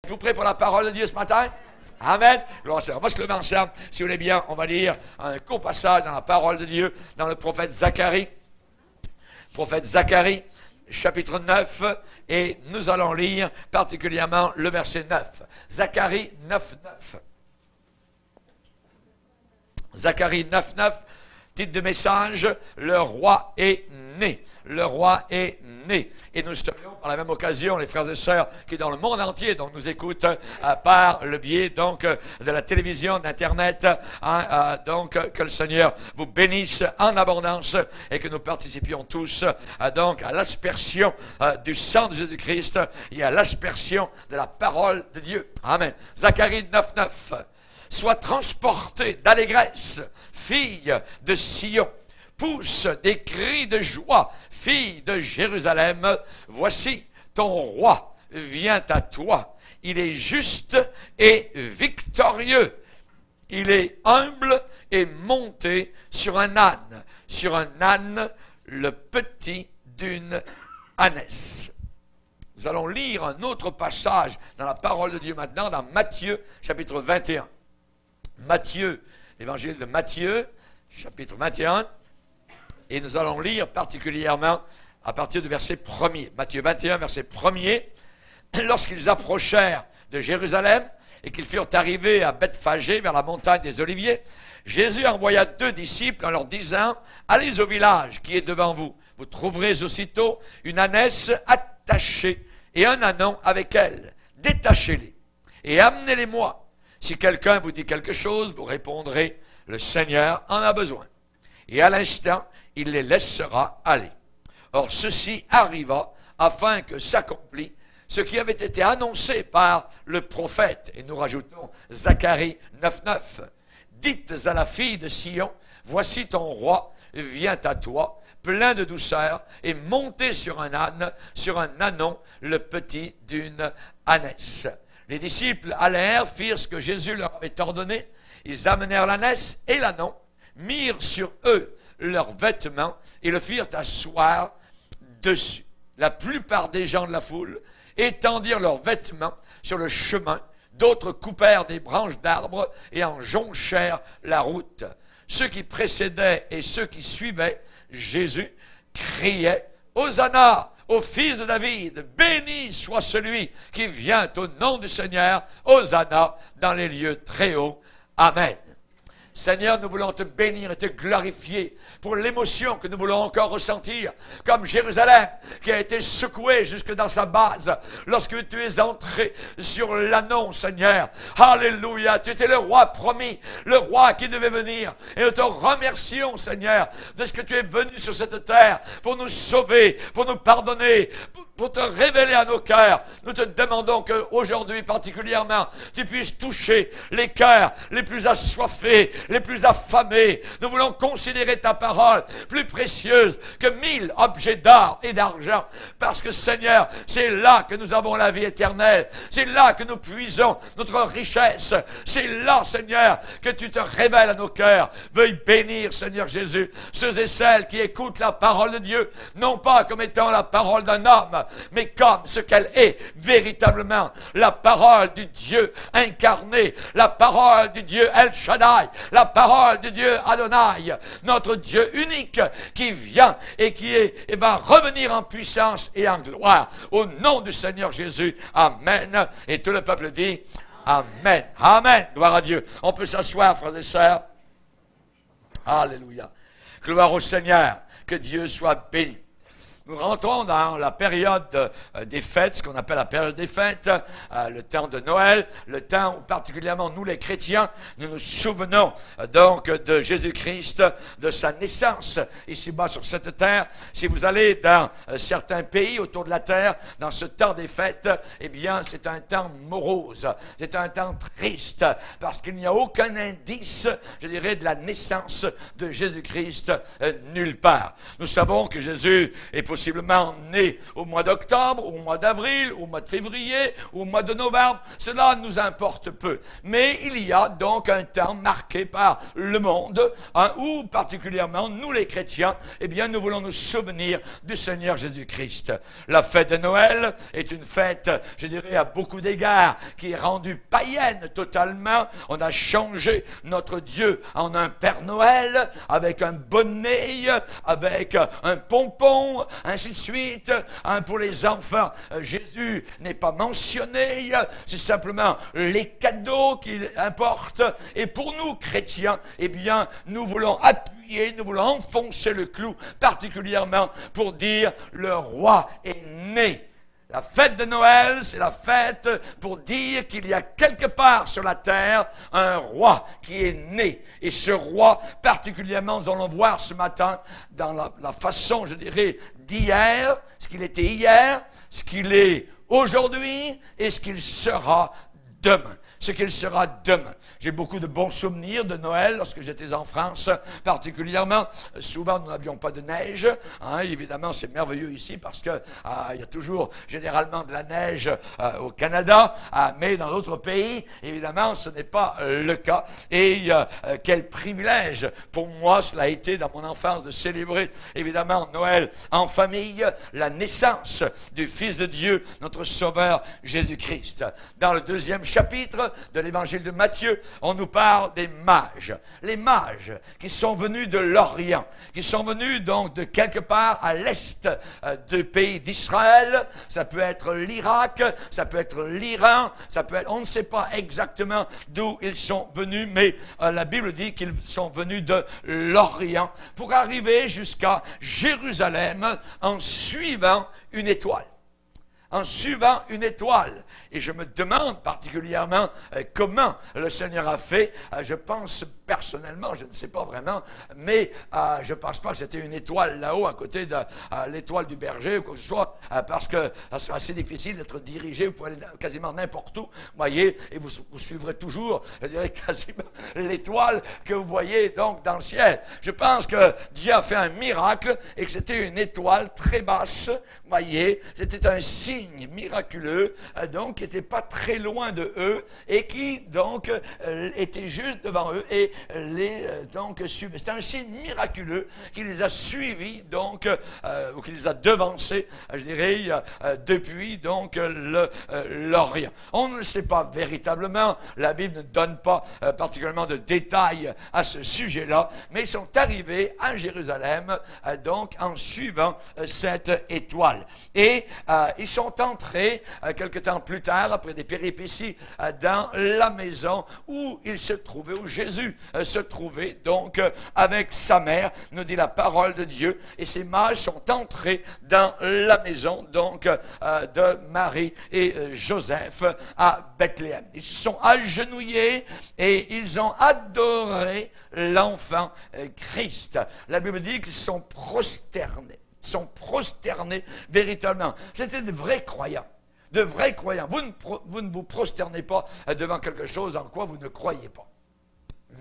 Êtes-vous prêts pour la parole de Dieu ce matin? Amen. Gloire au Seigneur. On va se lever ensemble. Si vous voulez bien, on va lire un court passage dans la parole de Dieu, dans le prophète Zacharie. Prophète Zacharie, chapitre 9, et nous allons lire particulièrement le verset 9. Zacharie 9, 9. Zacharie 9, 9. Titre de message, le roi est né. Le roi est né. Et nous serions par la même occasion, les frères et sœurs qui dans le monde entier donc nous écoutent par le biais donc de la télévision, d'Internet, donc que le Seigneur vous bénisse en abondance et que nous participions tous donc à l'aspersion du sang de Jésus-Christ et à l'aspersion de la parole de Dieu. Amen. Zacharie 9, 9. Sois transporté d'allégresse, fille de Sion. Pousse des cris de joie, fille de Jérusalem. Voici, ton roi vient à toi. Il est juste et victorieux. Il est humble et monté sur un âne, le petit d'une ânesse. Nous allons lire un autre passage dans la parole de Dieu maintenant, dans Matthieu, chapitre 21. Matthieu, l'évangile de Matthieu, chapitre 21, et nous allons lire particulièrement à partir du verset 1er. Matthieu 21, verset 1er. Lorsqu'ils approchèrent de Jérusalem et qu'ils furent arrivés à Bethphagée, vers la montagne des Oliviers, Jésus envoya 2 disciples en leur disant, « Allez au village qui est devant vous. Vous trouverez aussitôt une ânesse attachée et un ânon avec elle. Détachez-les et amenez-les-moi. Si quelqu'un vous dit quelque chose, vous répondrez, le Seigneur en a besoin. Et à l'instant, il les laissera aller. Or, ceci arriva afin que s'accomplit ce qui avait été annoncé par le prophète. Et nous rajoutons Zacharie 9.9. Dites à la fille de Sion, voici ton roi vient à toi, plein de douceur, et monté sur un ânon, le petit d'une ânesse. Les disciples allèrent, firent ce que Jésus leur avait ordonné. Ils amenèrent l'ânesse et l'ânon, mirent sur eux leurs vêtements et le firent asseoir dessus. La plupart des gens de la foule étendirent leurs vêtements sur le chemin. D'autres coupèrent des branches d'arbres et en jonchèrent la route. Ceux qui précédaient et ceux qui suivaient Jésus criaient « Hosanna ! Au fils de David, béni soit celui qui vient au nom du Seigneur, Hosanna dans les lieux très hauts. Amen. » Seigneur, nous voulons te bénir et te glorifier pour l'émotion que nous voulons encore ressentir, comme Jérusalem qui a été secouée jusque dans sa base lorsque tu es entré sur l'ânon, Seigneur. Alléluia, tu étais le roi promis, le roi qui devait venir. Et nous te remercions, Seigneur, de ce que tu es venu sur cette terre pour nous sauver, pour nous pardonner, pour te révéler à nos cœurs. Nous te demandons qu'aujourd'hui particulièrement, tu puisses toucher les cœurs les plus assoiffés, les plus affamés. Nous voulons considérer ta parole plus précieuse que 1000 objets d'or et d'argent. Parce que Seigneur, c'est là que nous avons la vie éternelle. C'est là que nous puisons notre richesse. C'est là, Seigneur, que tu te révèles à nos cœurs. Veuille bénir, Seigneur Jésus, ceux et celles qui écoutent la parole de Dieu, non pas comme étant la parole d'un homme, mais comme ce qu'elle est véritablement, la parole du Dieu incarné, la parole du Dieu El Shaddai, la parole du Dieu Adonai, notre Dieu unique qui vient et et va revenir en puissance et en gloire. Au nom du Seigneur Jésus, Amen. Et tout le peuple dit Amen. Amen. Gloire à Dieu. On peut s'asseoir, frères et sœurs. Alléluia. Gloire au Seigneur. Que Dieu soit béni. Nous rentrons dans la période des fêtes, ce qu'on appelle la période des fêtes, le temps de Noël, le temps où particulièrement nous les chrétiens, nous nous souvenons donc de Jésus-Christ, de sa naissance ici-bas sur cette terre. Si vous allez dans certains pays autour de la terre, dans ce temps des fêtes, eh bien c'est un temps morose, c'est un temps triste, parce qu'il n'y a aucun indice, je dirais, de la naissance de Jésus-Christ nulle part. Nous savons que Jésus est pour possiblement né au mois d'octobre, au mois d'avril, au mois de février, au mois de novembre, cela nous importe peu. Mais il y a donc un temps marqué par le monde, hein, où particulièrement nous les chrétiens, eh bien nous voulons nous souvenir du Seigneur Jésus-Christ. La fête de Noël est une fête, je dirais à beaucoup d'égards, qui est rendue païenne totalement. On a changé notre Dieu en un Père Noël, avec un bonnet, avec un pompon, ainsi de suite. Hein, pour les enfants, Jésus n'est pas mentionné, c'est simplement les cadeaux qui importent. Et pour nous, chrétiens, eh bien, nous voulons appuyer, nous voulons enfoncer le clou, particulièrement pour dire le roi est né. La fête de Noël, c'est la fête pour dire qu'il y a quelque part sur la terre un roi qui est né. Et ce roi, particulièrement, nous allons voir ce matin, dans la façon, je dirais, d'hier, ce qu'il était hier, ce qu'il est aujourd'hui et ce qu'il sera demain. Ce qu'il sera demain. J'ai beaucoup de bons souvenirs de Noël lorsque j'étais en France, particulièrement. Souvent, nous n'avions pas de neige. Hein, évidemment, c'est merveilleux ici parce que il y a toujours généralement de la neige au Canada, mais dans d'autres pays, évidemment, ce n'est pas le cas. Et quel privilège pour moi cela a été dans mon enfance de célébrer, évidemment, Noël en famille, la naissance du Fils de Dieu, notre Sauveur Jésus-Christ. Dans le 2e chapitre de l'évangile de Matthieu, on nous parle des mages. Les mages qui sont venus de l'Orient, qui sont venus donc de quelque part à l'est du pays d'Israël. Ça peut être l'Irak, ça peut être l'Iran, ça peut être, on ne sait pas exactement d'où ils sont venus, mais la Bible dit qu'ils sont venus de l'Orient pour arriver jusqu'à Jérusalem en suivant une étoile. En suivant une étoile. Et je me demande particulièrement comment le Seigneur a fait. Je pense personnellement, je ne sais pas vraiment, mais je ne pense pas que c'était une étoile là-haut à côté de l'étoile du berger ou quoi que ce soit, parce que ça sera assez difficile d'être dirigé, vous pouvez aller quasiment n'importe où, voyez, et vous suivrez toujours, je dirais quasiment, l'étoile que vous voyez donc dans le ciel. Je pense que Dieu a fait un miracle et que c'était une étoile très basse, voyez, c'était un signe miraculeux, donc qui n'était pas très loin de eux et qui donc était juste devant eux et les donc suivait. C'était un signe miraculeux qui les a suivis donc ou qui les a devancés, je dirais, depuis donc l'Orient. On ne le sait pas véritablement, la Bible ne donne pas particulièrement de détails à ce sujet-là, mais ils sont arrivés à Jérusalem donc en suivant cette étoile. Et ils sont entrés quelque temps plus tard, après des péripéties, dans la maison où il se trouvait, où Jésus se trouvait donc avec sa mère, nous dit la parole de Dieu, et ces mages sont entrés dans la maison donc de Marie et Joseph à Bethléem. Ils se sont agenouillés et ils ont adoré l'enfant Christ. La Bible dit qu'ils sont prosternés. Sont prosternés véritablement. C'était de vrais croyants. De vrais croyants. Vous ne vous prosternez pas devant quelque chose en quoi vous ne croyez pas.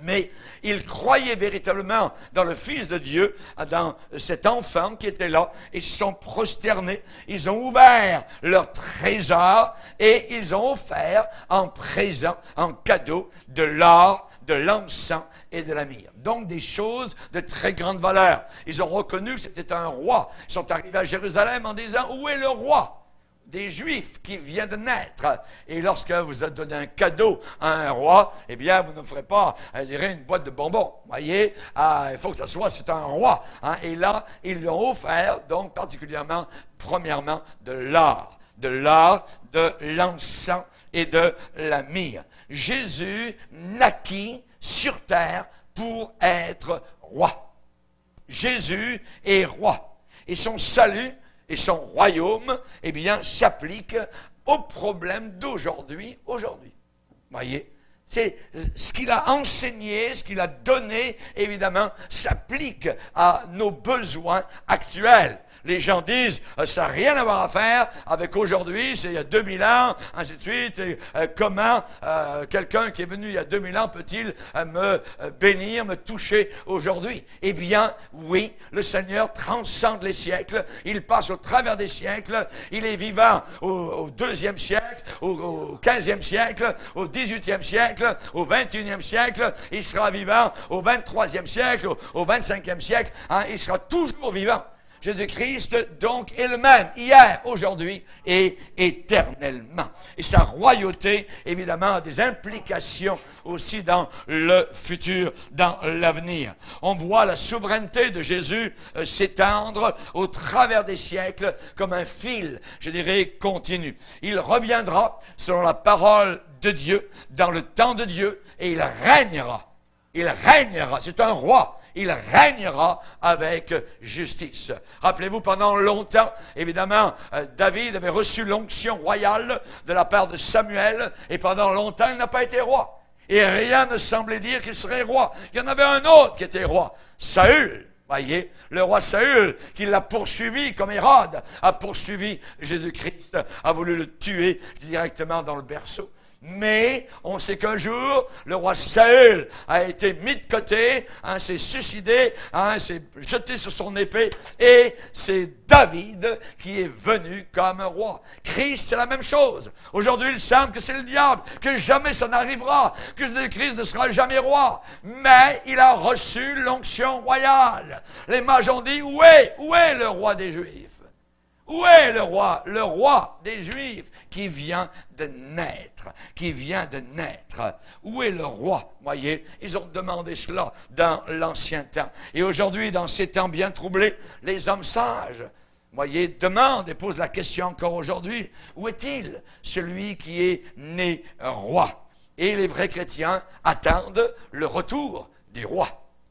Mais ils croyaient véritablement dans le Fils de Dieu, dans cet enfant qui était là. Ils se sont prosternés. Ils ont ouvert leur trésor et ils ont offert en présent, en cadeau, de l'or, de l'encens et de la myrrhe. Donc des choses de très grande valeur. Ils ont reconnu que c'était un roi. Ils sont arrivés à Jérusalem en disant, où est le roi des Juifs qui vient de naître? Et lorsque vous avez donné un cadeau à un roi, eh bien, vous ne ferez pas, je dirais, une boîte de bonbons. Vous voyez, il faut que ça soit, c'est un roi. Hein? Et là, ils lui ont offert, donc, particulièrement, premièrement, de l'or, de l'encens et de la myrrhe. Jésus naquit sur terre pour être roi. Jésus est roi. Et son salut et son royaume, eh bien, s'applique aux problèmes d'aujourd'hui. Voyez, c'est ce qu'il a enseigné, ce qu'il a donné, évidemment, s'applique à nos besoins actuels. Les gens disent, ça n'a rien à voir à faire avec aujourd'hui, c'est il y a 2000 ans, ainsi de suite. Et, comment quelqu'un qui est venu il y a 2000 ans peut-il me bénir, me toucher aujourd'hui? Eh bien, oui, le Seigneur transcende les siècles, il passe au travers des siècles, il est vivant au 2e siècle, au 15e siècle, au 18e siècle, au 21e siècle, il sera vivant au 23e siècle, au 25e siècle, hein, il sera toujours vivant. Jésus-Christ, donc, est le même, hier, aujourd'hui et éternellement. Et sa royauté, évidemment, a des implications aussi dans le futur, dans l'avenir. On voit la souveraineté de Jésus s'étendre au travers des siècles comme un fil, je dirais, continu. Il reviendra, selon la parole de Dieu, dans le temps de Dieu, et il régnera. Il régnera, c'est un roi. Il régnera avec justice. Rappelez-vous, pendant longtemps, évidemment, David avait reçu l'onction royale de la part de Samuel, et pendant longtemps, il n'a pas été roi. Et rien ne semblait dire qu'il serait roi. Il y en avait un autre qui était roi, Saül. Voyez, le roi Saül, qui l'a poursuivi, comme Hérode a poursuivi Jésus-Christ, a voulu le tuer directement dans le berceau. Mais on sait qu'un jour, le roi Saül a été mis de côté, hein, s'est suicidé, hein, s'est jeté sur son épée, et c'est David qui est venu comme roi. Christ, c'est la même chose. Aujourd'hui, il semble que c'est le diable, que jamais ça n'arrivera, que Jésus-Christ ne sera jamais roi. Mais il a reçu l'onction royale. Les mages ont dit, où est le roi des Juifs? Où est le roi des Juifs qui vient de naître, Où est le roi? Voyez, ils ont demandé cela dans l'ancien temps. Et aujourd'hui, dans ces temps bien troublés, les hommes sages, voyez, demandent et posent la question encore aujourd'hui, où est-il, celui qui est né roi? Et les vrais chrétiens attendent le retour du roi.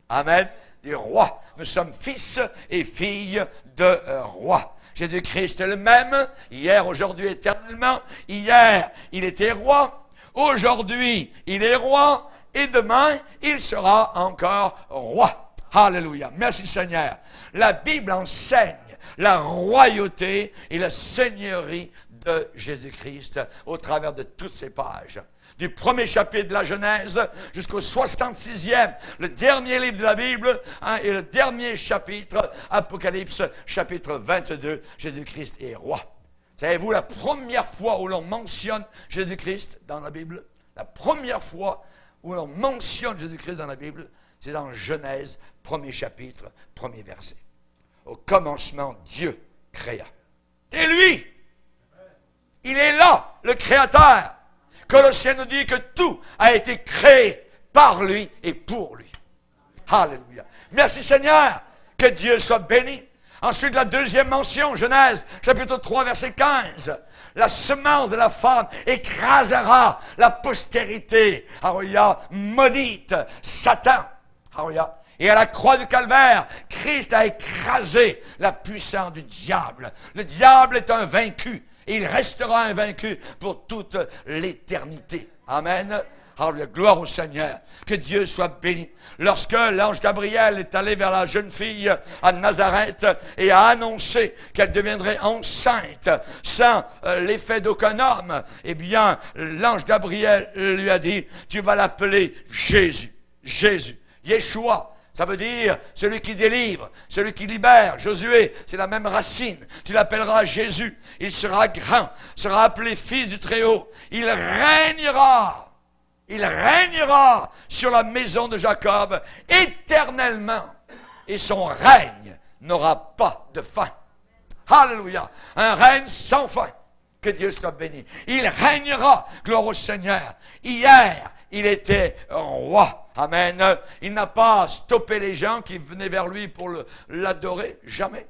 Amen. Du roi. Nous sommes fils et filles de roi. Jésus-Christ est le même, hier, aujourd'hui, éternellement. Hier, il était roi. Aujourd'hui, il est roi. Et demain, il sera encore roi. Alléluia. Merci Seigneur. La Bible enseigne la royauté et la seigneurie de Jésus-Christ au travers de toutes ces pages. Du premier chapitre de la Genèse jusqu'au 66e, le dernier livre de la Bible, hein, et le dernier chapitre, Apocalypse, chapitre 22, Jésus-Christ est roi. Savez-vous, la première fois où l'on mentionne Jésus-Christ dans la Bible, la première fois où l'on mentionne Jésus-Christ dans la Bible, c'est dans Genèse, premier chapitre, premier verset. Au commencement, Dieu créa. Et lui, il est là, le Créateur. Colossiens nous dit que tout a été créé par lui et pour lui. Alléluia. Merci Seigneur, que Dieu soit béni. Ensuite, la deuxième mention, Genèse, chapitre 3, verset 15. La semence de la femme écrasera la postérité. Alléluia. Maudite, Satan. Alléluia. Et à la croix du Calvaire, Christ a écrasé la puissance du diable. Le diable est un vaincu. Et il restera invaincu pour toute l'éternité. Amen. Alléluia, gloire au Seigneur. Que Dieu soit béni. Lorsque l'ange Gabriel est allé vers la jeune fille à Nazareth et a annoncé qu'elle deviendrait enceinte sans l'effet d'aucun homme, eh bien, l'ange Gabriel lui a dit, tu vas l'appeler Jésus. Jésus. Yeshua. Ça veut dire celui qui délivre, celui qui libère. Josué, c'est la même racine. Tu l'appelleras Jésus. Il sera grand, sera appelé fils du Très-Haut. Il régnera sur la maison de Jacob éternellement. Et son règne n'aura pas de fin. Alléluia. Un règne sans fin. Que Dieu soit béni. Il régnera, gloire au Seigneur. Hier, il était roi. Amen. Il n'a pas stoppé les gens qui venaient vers lui pour l'adorer. Jamais.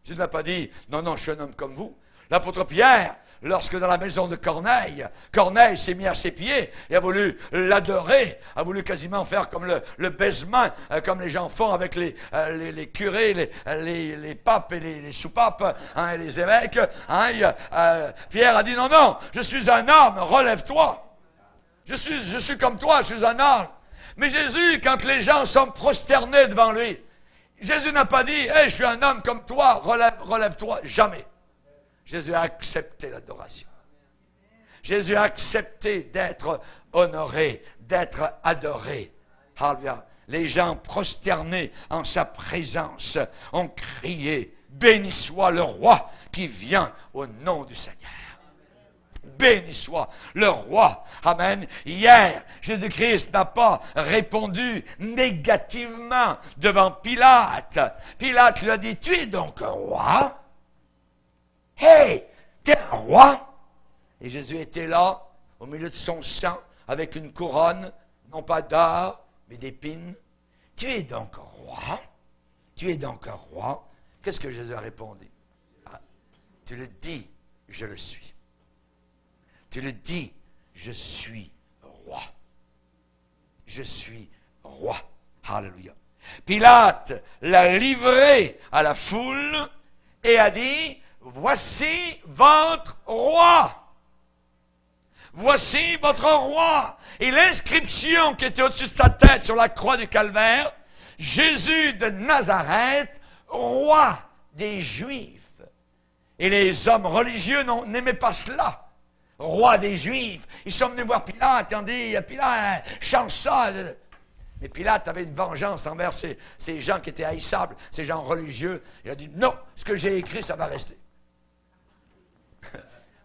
Il n'a pas dit, non, je suis un homme comme vous. L'apôtre Pierre, lorsque dans la maison de Corneille s'est mis à ses pieds et a voulu l'adorer, a voulu quasiment faire comme le baisement, comme les gens font avec les curés, les papes et les sous-papes, hein, et les évêques. Hein, Pierre a dit, non, je suis un homme, relève-toi. Je suis comme toi, je suis un homme. Mais Jésus, quand les gens sont prosternés devant lui, Jésus n'a pas dit, hey, je suis un homme comme toi, relève-toi. Jamais. Jésus a accepté l'adoration. Jésus a accepté d'être honoré, d'être adoré. Alléluia. Les gens prosternés en sa présence ont crié, béni soit le roi qui vient au nom du Seigneur. Béni soit le roi. Amen. Hier, Jésus-Christ n'a pas répondu négativement devant Pilate. Pilate lui a dit, tu es donc un roi? Hey, tu es un roi? Et Jésus était là, au milieu de son sang, avec une couronne, non pas d'or, mais d'épines. Tu es donc un roi? Tu es donc un roi? Qu'est-ce que Jésus a répondu? Ah, tu le dis, je le suis. Tu le dis, je suis roi. Je suis roi. Alléluia. Pilate l'a livré à la foule et a dit, voici votre roi. Voici votre roi. Et l'inscription qui était au-dessus de sa tête sur la croix du Calvaire, Jésus de Nazareth, roi des Juifs. Et les hommes religieux n'aimaient pas cela. Roi des Juifs. Ils sont venus voir Pilate et ont dit, Pilate, change ça. Mais Pilate avait une vengeance envers ces gens qui étaient haïssables, ces gens religieux. Il a dit, non, ce que j'ai écrit, ça va rester.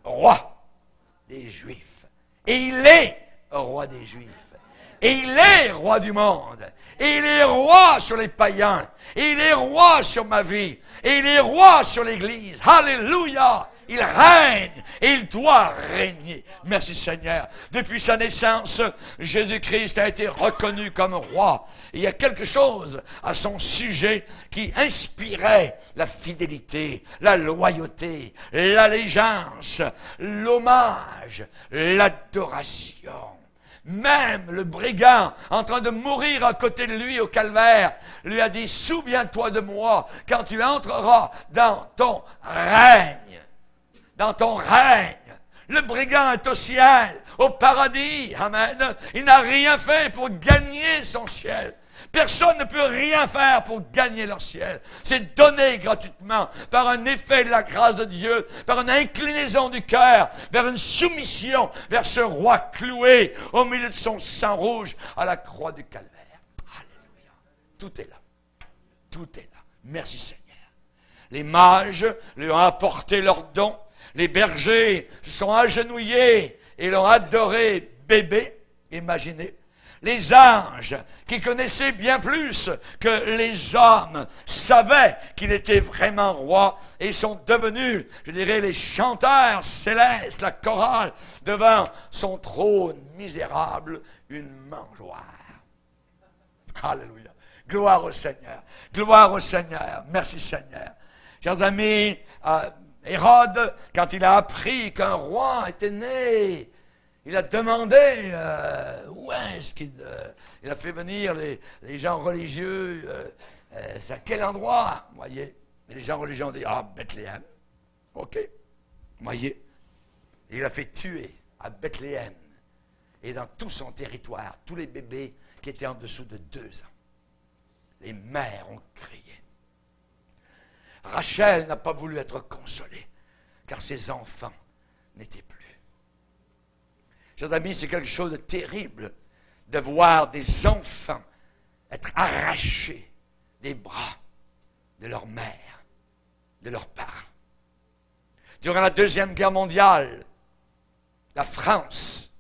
Roi des Juifs. Et il est roi des Juifs. Et il est roi du monde. Et il est roi sur les païens. Et il est roi sur ma vie. Et il est roi sur l'Église. Alléluia! Il règne et il doit régner. Merci Seigneur. Depuis sa naissance, Jésus-Christ a été reconnu comme roi. Il y a quelque chose à son sujet qui inspirait la fidélité, la loyauté, l'allégeance, l'hommage, l'adoration. Même le brigand, en train de mourir à côté de lui au calvaire, lui a dit, souviens-toi de moi quand tu entreras dans ton règne. Dans ton règne. Le brigand est au ciel, au paradis. Amen. Il n'a rien fait pour gagner son ciel. Personne ne peut rien faire pour gagner leur ciel. C'est donné gratuitement par un effet de la grâce de Dieu, par une inclinaison du cœur, vers une soumission, vers ce roi cloué au milieu de son sang rouge à la croix du Calvaire. Alléluia. Tout est là. Tout est là. Merci Seigneur. Les mages lui ont apporté leurs dons. Les bergers se sont agenouillés et l'ont adoré bébé, imaginez. Les anges, qui connaissaient bien plus que les hommes, savaient qu'il était vraiment roi et sont devenus, je dirais, les chanteurs célestes, la chorale, devant son trône misérable, une mangeoire. Alléluia. Gloire au Seigneur. Gloire au Seigneur. Merci Seigneur. Chers amis, Hérode, quand il a appris qu'un roi était né, il a demandé où est-ce qu'il il a fait venir les gens religieux, c'est à quel endroit, voyez. Et les gens religieux ont dit, Bethléem. OK, voyez. Et il a fait tuer à Bethléem et dans tout son territoire, tous les bébés qui étaient en dessous de 2 ans. Les mères ont crié. Rachel n'a pas voulu être consolée, car ses enfants n'étaient plus. Chers amis, c'est quelque chose de terrible de voir des enfants être arrachés des bras de leur mère, de leurs parents. Durant la Deuxième Guerre mondiale, la France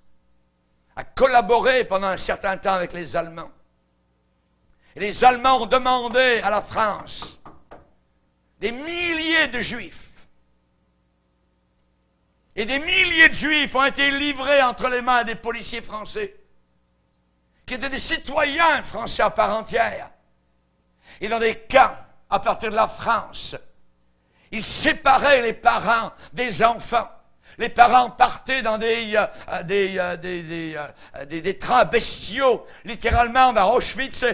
a collaboré pendant un certain temps avec les Allemands. Et les Allemands ont demandé à la France des milliers de Juifs. Et des milliers de Juifs ont été livrés entre les mains des policiers français, qui étaient des citoyens français à part entière. Et dans des camps, à partir de la France, ils séparaient les parents des enfants. Les parents partaient dans des trains bestiaux, littéralement vers Auschwitz,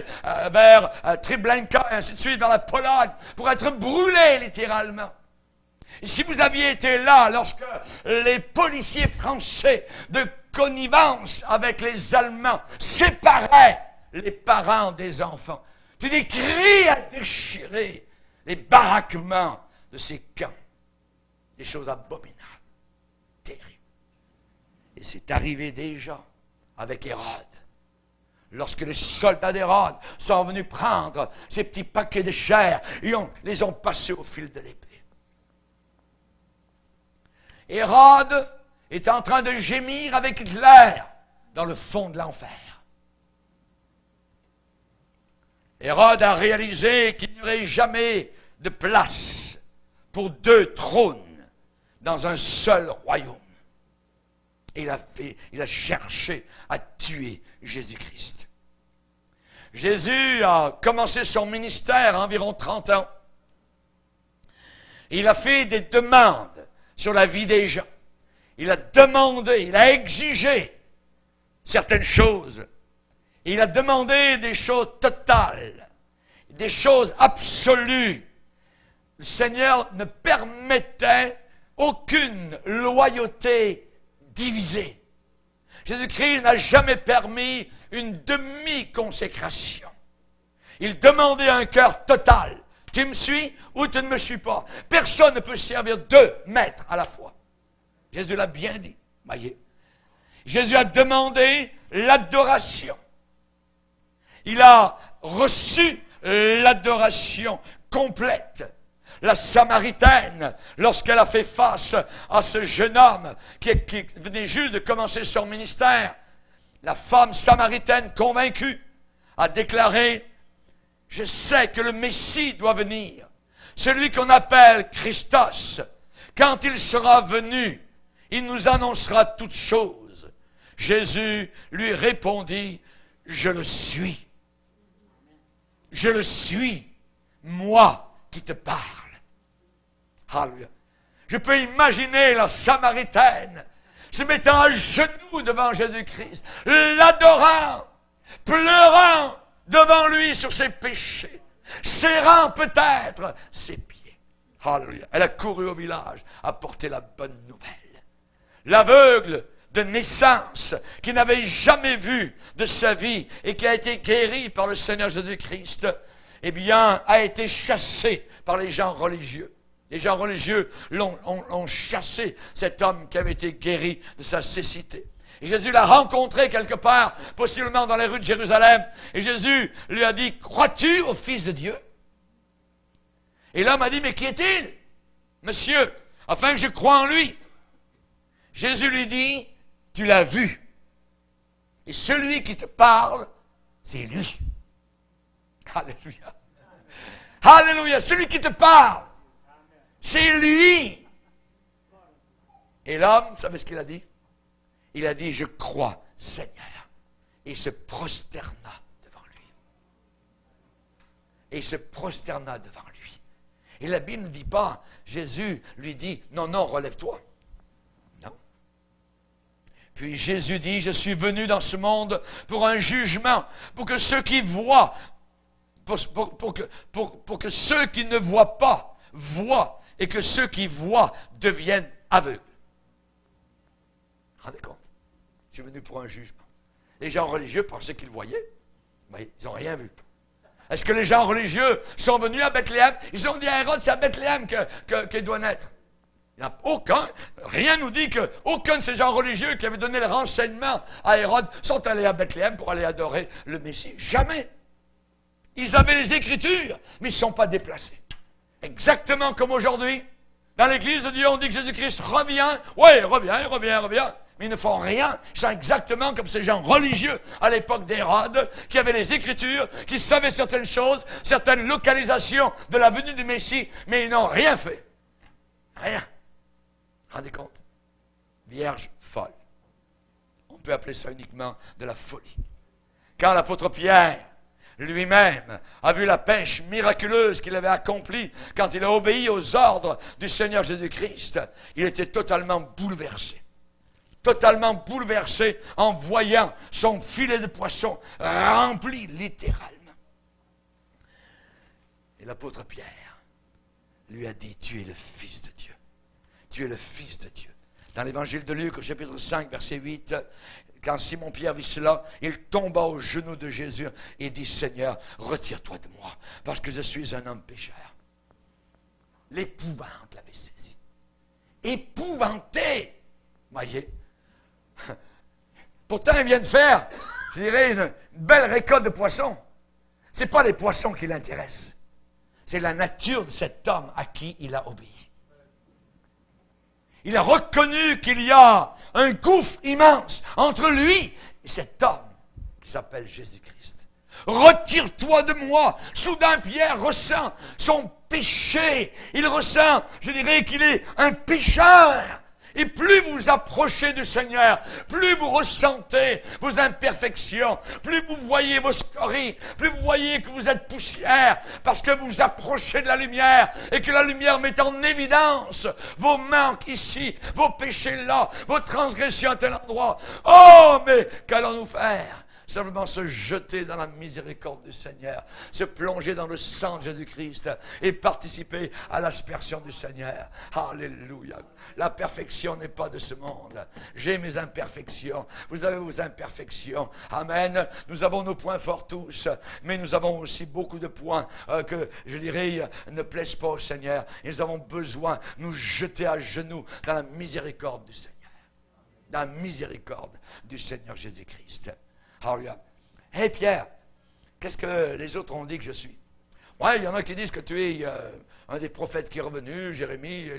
vers Treblinka, et ainsi de suite, vers la Pologne, pour être brûlés, littéralement. Et si vous aviez été là lorsque les policiers français, de connivence avec les Allemands, séparaient les parents des enfants, C'est des cris à déchirer les baraquements de ces camps. Des choses abominables, terribles. Et c'est arrivé déjà avec Hérode. Lorsque les soldats d'Hérode sont venus prendre ces petits paquets de chair, ils les ont passés au fil de l'épée. Hérode est en train de gémir avec Hitler dans le fond de l'enfer. Hérode a réalisé qu'il n'y aurait jamais de place pour 2 trônes dans un seul royaume. Et il a cherché à tuer Jésus-Christ. Jésus a commencé son ministère à environ 30 ans. Il a fait des demandes sur la vie des gens. Il a demandé, il a exigé certaines choses. Il a demandé des choses totales, des choses absolues. Le Seigneur ne permettait aucune loyauté divisée. Jésus-Christ n'a jamais permis une demi-consécration. Il demandait un cœur total. Tu me suis ou tu ne me suis pas. Personne ne peut servir 2 maîtres à la fois. Jésus l'a bien dit. Voyez. Jésus a demandé l'adoration. Il a reçu l'adoration complète. La Samaritaine, lorsqu'elle a fait face à ce jeune homme qui venait juste de commencer son ministère, la femme samaritaine convaincue a déclaré « Je sais que le Messie doit venir, celui qu'on appelle Christos. Quand il sera venu, il nous annoncera toutes choses. » Jésus lui répondit « Je le suis. Je le suis, moi qui te parle. » Alléluia. Je peux imaginer la Samaritaine se mettant à genoux devant Jésus-Christ, l'adorant, pleurant devant lui sur ses péchés, serrant peut-être ses pieds. Alléluia. Elle a couru au village, apporter la bonne nouvelle. L'aveugle de naissance, qui n'avait jamais vu de sa vie et qui a été guéri par le Seigneur Jésus-Christ, eh bien, a été chassé par les gens religieux. Les gens religieux ont chassé cet homme qui avait été guéri de sa cécité. Et Jésus l'a rencontré quelque part, possiblement dans les rues de Jérusalem. Et Jésus lui a dit, « Crois-tu au Fils de Dieu ?» Et l'homme a dit, « Mais qui est-il, monsieur, afin que je croie en lui ?» Jésus lui dit, « Tu l'as vu. Et celui qui te parle, c'est lui. » Alléluia. Alléluia. Celui qui te parle, c'est lui. Et l'homme, vous savez ce qu'il a dit? Il a dit, je crois, Seigneur. Et il se prosterna devant lui. Et il se prosterna devant lui. Et la Bible ne dit pas, Jésus lui dit, non, non, relève-toi. Non. Puis Jésus dit, je suis venu dans ce monde pour un jugement, pour que ceux qui voient, pour que ceux qui ne voient pas, voient, et que ceux qui voient deviennent aveugles. Rendez compte? Je suis venu pour un jugement. Les gens religieux pensaient qu'ils voyaient, mais ils n'ont rien vu. Est-ce que les gens religieux sont venus à Bethléem? Ils ont dit à Hérode, c'est à Bethléem qu'il doit naître. Il n'y en a aucun. Rien nous dit qu'aucun de ces gens religieux qui avaient donné le renseignement à Hérode sont allés à Bethléem pour aller adorer le Messie. Jamais. Ils avaient les Écritures, mais ils ne sont pas déplacés. Exactement comme aujourd'hui, dans l'Église de Dieu, on dit que Jésus-Christ revient. Oui, il revient. Mais ils ne font rien. Ils sont exactement comme ces gens religieux à l'époque d'Hérode, qui avaient les Écritures, qui savaient certaines choses, certaines localisations de la venue du Messie, mais ils n'ont rien fait. Rien. Rendez compte? Vierge folle. On peut appeler ça uniquement de la folie. Quand l'apôtre Pierre lui-même a vu la pêche miraculeuse qu'il avait accomplie quand il a obéi aux ordres du Seigneur Jésus-Christ, il était totalement bouleversé. Totalement bouleversé en voyant son filet de poisson rempli littéralement. Et l'apôtre Pierre lui a dit, tu es le Fils de Dieu. Tu es le Fils de Dieu. Dans l'évangile de Luc, au chapitre 5, verset 8, quand Simon-Pierre vit cela, il tomba aux genoux de Jésus et dit, Seigneur, retire-toi de moi, parce que je suis un homme pécheur. L'épouvante l'avait saisi. Épouvanté. Voyez. Pourtant, il vient de faire, je dirais, une belle récolte de poissons. Ce n'est pas les poissons qui l'intéressent. C'est la nature de cet homme à qui il a obéi. Il a reconnu qu'il y a un gouffre immense entre lui et cet homme qui s'appelle Jésus-Christ. Retire-toi de moi. Soudain, Pierre ressent son péché. Il ressent, je dirais, qu'il est un pécheur. Et plus vous vous approchez du Seigneur, plus vous ressentez vos imperfections, plus vous voyez vos scories, plus vous voyez que vous êtes poussière, parce que vous vous approchez de la lumière, et que la lumière met en évidence vos manques ici, vos péchés là, vos transgressions à tel endroit. Oh, mais qu'allons-nous faire? Simplement se jeter dans la miséricorde du Seigneur, se plonger dans le sang de Jésus-Christ et participer à l'aspersion du Seigneur. Alléluia. La perfection n'est pas de ce monde. J'ai mes imperfections. Vous avez vos imperfections. Amen. Nous avons nos points forts tous, mais nous avons aussi beaucoup de points que, je dirais, ne plaisent pas au Seigneur. Et nous avons besoin de nous jeter à genoux dans la miséricorde du Seigneur. Dans la miséricorde du Seigneur Jésus-Christ. Alléluia. Hé Pierre, qu'est-ce que les autres ont dit que je suis? Ouais, il y en a qui disent que tu es un des prophètes qui est revenu, Jérémie.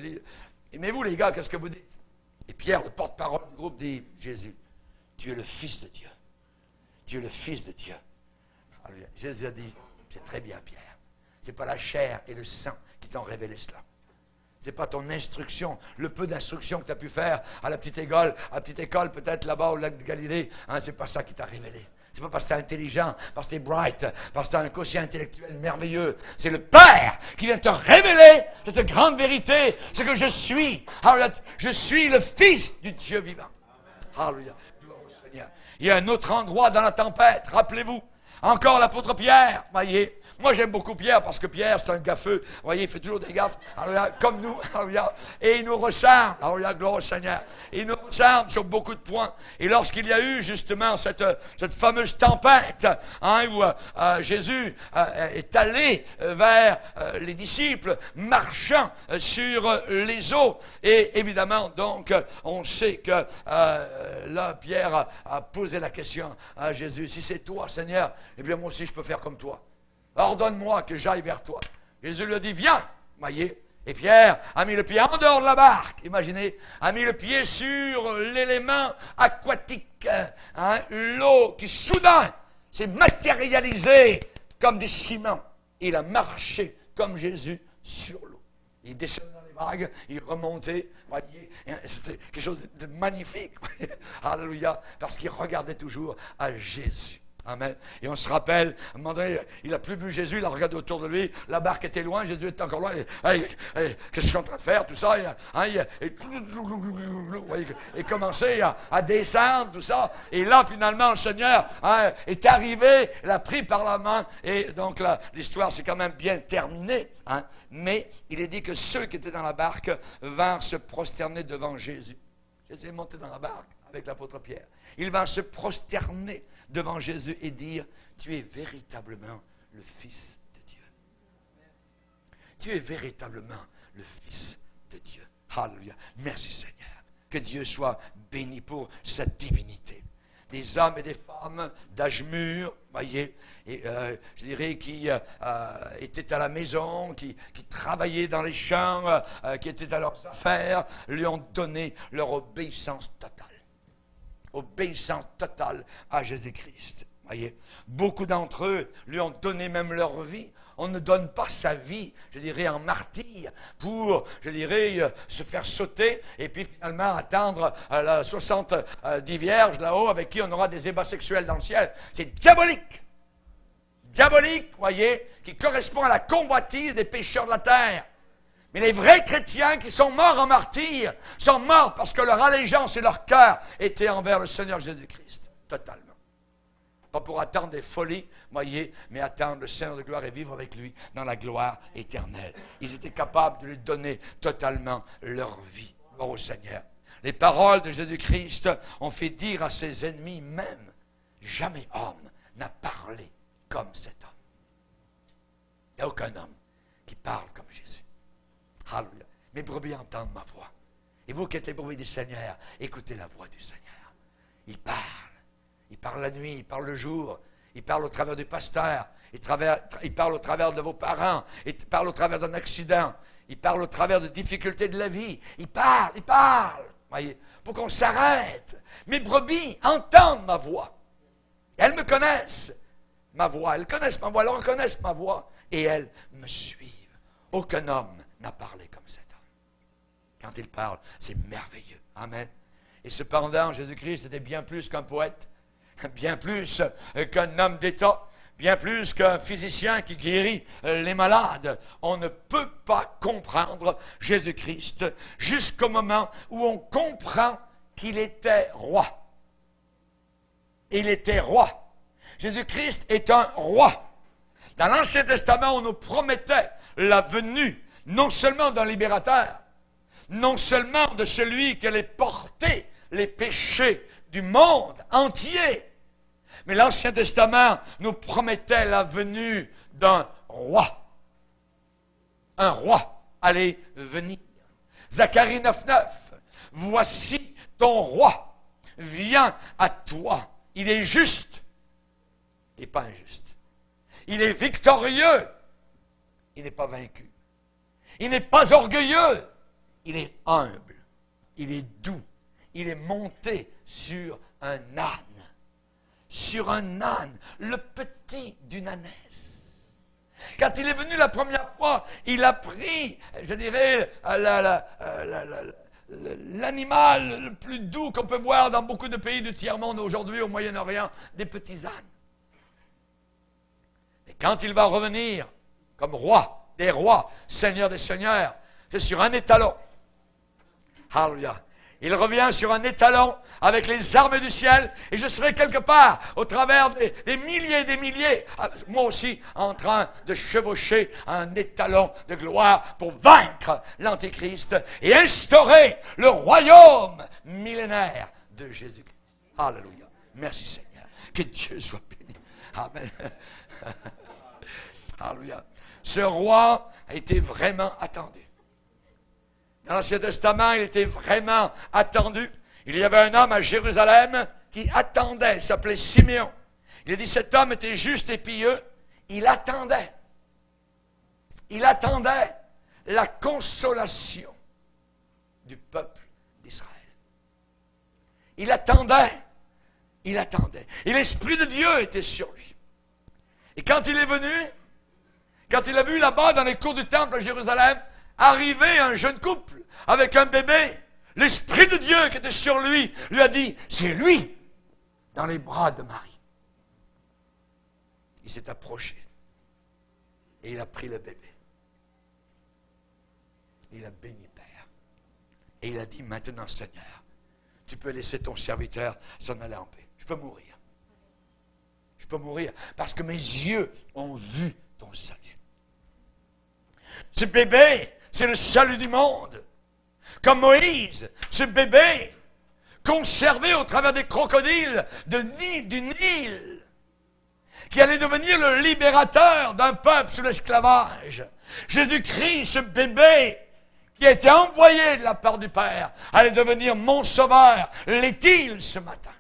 Mais vous les gars, qu'est-ce que vous dites? Et Pierre, le porte-parole du groupe, dit, Jésus, tu es le Fils de Dieu. Tu es le Fils de Dieu. Alléluia. Jésus a dit, c'est très bien Pierre. Ce n'est pas la chair et le sang qui t'ont révélé cela. Ce n'est pas ton instruction, le peu d'instruction que tu as pu faire à la petite école peut-être là-bas au lac de Galilée. Hein, ce n'est pas ça qui t'a révélé. Ce n'est pas parce que tu es intelligent, parce que tu es bright, parce que tu as un quotient intellectuel merveilleux. C'est le Père qui vient te révéler cette grande vérité, ce que je suis. Alléluia. Je suis le Fils du Dieu vivant. Alléluia. Seigneur. Il y a un autre endroit dans la tempête, rappelez-vous. Encore l'apôtre Pierre, voyez. Moi, j'aime beaucoup Pierre parce que Pierre, c'est un gaffeux. Vous voyez, il fait toujours des gaffes. Alléluia, comme nous. Alléluia. Et il nous ressemble. Alléluia, gloire au Seigneur. Il nous ressemble sur beaucoup de points. Et lorsqu'il y a eu justement cette fameuse tempête, hein, où Jésus est allé vers les disciples, marchant sur les eaux. Et évidemment, donc, on sait que là, Pierre a posé la question à Jésus. Si c'est toi, Seigneur, eh bien moi aussi je peux faire comme toi. Ordonne-moi que j'aille vers toi. Jésus lui a dit, viens, voyez. Et Pierre a mis le pied en dehors de la barque, imaginez, a mis le pied sur l'élément aquatique, hein, l'eau qui soudain s'est matérialisée comme du ciment. Il a marché comme Jésus sur l'eau. Il descendait dans les vagues, il remontait, voyez, c'était quelque chose de magnifique. Alléluia, parce qu'il regardait toujours à Jésus. Amen. Et on se rappelle, à un moment donné, il n'a plus vu Jésus, il a regardé autour de lui, la barque était loin, Jésus était encore loin. Qu'est-ce que je suis en train de faire, tout ça? Et commençait à descendre, tout ça. Et là, finalement, le Seigneur est arrivé, l'a pris par la main. Et donc, là, l'histoire s'est quand même bien terminée. Hein. Mais il est dit que ceux qui étaient dans la barque vinrent se prosterner devant Jésus. Jésus est monté dans la barque avec l'apôtre Pierre. Ils vinrent se prosterner devant Jésus et dire, tu es véritablement le Fils de Dieu. Tu es véritablement le Fils de Dieu. Alléluia. Merci Seigneur. Que Dieu soit béni pour sa divinité. Des hommes et des femmes d'âge mûr, voyez, et, je dirais, qui étaient à la maison, qui travaillaient dans les champs, qui étaient à leurs affaires, lui ont donné leur obéissance totale. Obéissance totale à Jésus-Christ. Voyez, beaucoup d'entre eux lui ont donné même leur vie. On ne donne pas sa vie, je dirais, en martyr pour, je dirais, se faire sauter et puis finalement attendre 70 vierges là-haut avec qui on aura des ébats sexuels dans le ciel. C'est diabolique. Diabolique, voyez, qui correspond à la convoitise des pécheurs de la terre. Mais les vrais chrétiens qui sont morts en martyr sont morts parce que leur allégeance et leur cœur étaient envers le Seigneur Jésus-Christ, totalement. Pas pour attendre des folies, voyez, mais attendre le Seigneur de gloire et vivre avec lui dans la gloire éternelle. Ils étaient capables de lui donner totalement leur vie. Gloire au Seigneur. Les paroles de Jésus-Christ ont fait dire à ses ennemis même, jamais homme n'a parlé comme cet homme. Il n'y a aucun homme qui parle comme Jésus. Alléluia. Mes brebis entendent ma voix. Et vous qui êtes les brebis du Seigneur, écoutez la voix du Seigneur. Il parle. Il parle la nuit, il parle le jour. Il parle au travers du pasteur. Il parle au travers de vos parents. Il parle au travers d'un accident. Il parle au travers de difficultés de la vie. Il parle. Voyez, pour qu'on s'arrête. Mes brebis entendent ma voix. Elles me connaissent, ma voix. Elles connaissent ma voix, elles reconnaissent ma voix. Et elles me suivent. Aucun homme n'a parlé comme cet homme. Quand il parle, c'est merveilleux. Amen. Et cependant, Jésus-Christ était bien plus qu'un poète, bien plus qu'un homme d'État, bien plus qu'un physicien qui guérit les malades. On ne peut pas comprendre Jésus-Christ jusqu'au moment où on comprend qu'il était roi. Il était roi. Jésus-Christ est un roi. Dans l'Ancien Testament, on nous promettait la venue non seulement d'un libérateur, non seulement de celui qui allait porter les péchés du monde entier, mais l'Ancien Testament nous promettait la venue d'un roi. Un roi allait venir. Zacharie 9:9. Voici ton roi vient à toi. Il est juste et pas injuste. Il est victorieux. Il n'est pas vaincu. Il n'est pas orgueilleux. Il est humble. Il est doux. Il est monté sur un âne. Sur un âne, le petit d'une ânesse. Quand il est venu la première fois, il a pris, je dirais, l'animal le plus doux qu'on peut voir dans beaucoup de pays du tiers-monde aujourd'hui, au Moyen-Orient, des petits ânes. Mais quand il va revenir comme roi des rois, seigneur des seigneurs, c'est sur un étalon. Alléluia. Il revient sur un étalon avec les armées du ciel et je serai quelque part au travers des milliers et des milliers, moi aussi en train de chevaucher un étalon de gloire pour vaincre l'Antéchrist et instaurer le royaume millénaire de Jésus-Christ. Alléluia. Merci Seigneur. Que Dieu soit béni. Amen. Alléluia. Ce roi a été vraiment attendu. Dans l'Ancien Testament, il était vraiment attendu. Il y avait un homme à Jérusalem qui attendait, il s'appelait Siméon. Il a dit, cet homme était juste et pieux. Il attendait. Il attendait la consolation du peuple d'Israël. Il attendait. Il attendait. Et l'Esprit de Dieu était sur lui. Et quand il est venu, quand il a vu là-bas dans les cours du temple à Jérusalem, arriver un jeune couple avec un bébé, l'Esprit de Dieu qui était sur lui a dit, c'est lui dans les bras de Marie. Il s'est approché et il a pris le bébé. Il a béni Père. Et il a dit, maintenant Seigneur, tu peux laisser ton serviteur s'en aller en paix. Je peux mourir. Je peux mourir parce que mes yeux ont vu ton salut. Ce bébé, c'est le salut du monde. Comme Moïse, ce bébé, conservé au travers des crocodiles du Nil, qui allait devenir le libérateur d'un peuple sous l'esclavage. Jésus-Christ, ce bébé, qui a été envoyé de la part du Père, allait devenir mon sauveur. L'est-il ce matin?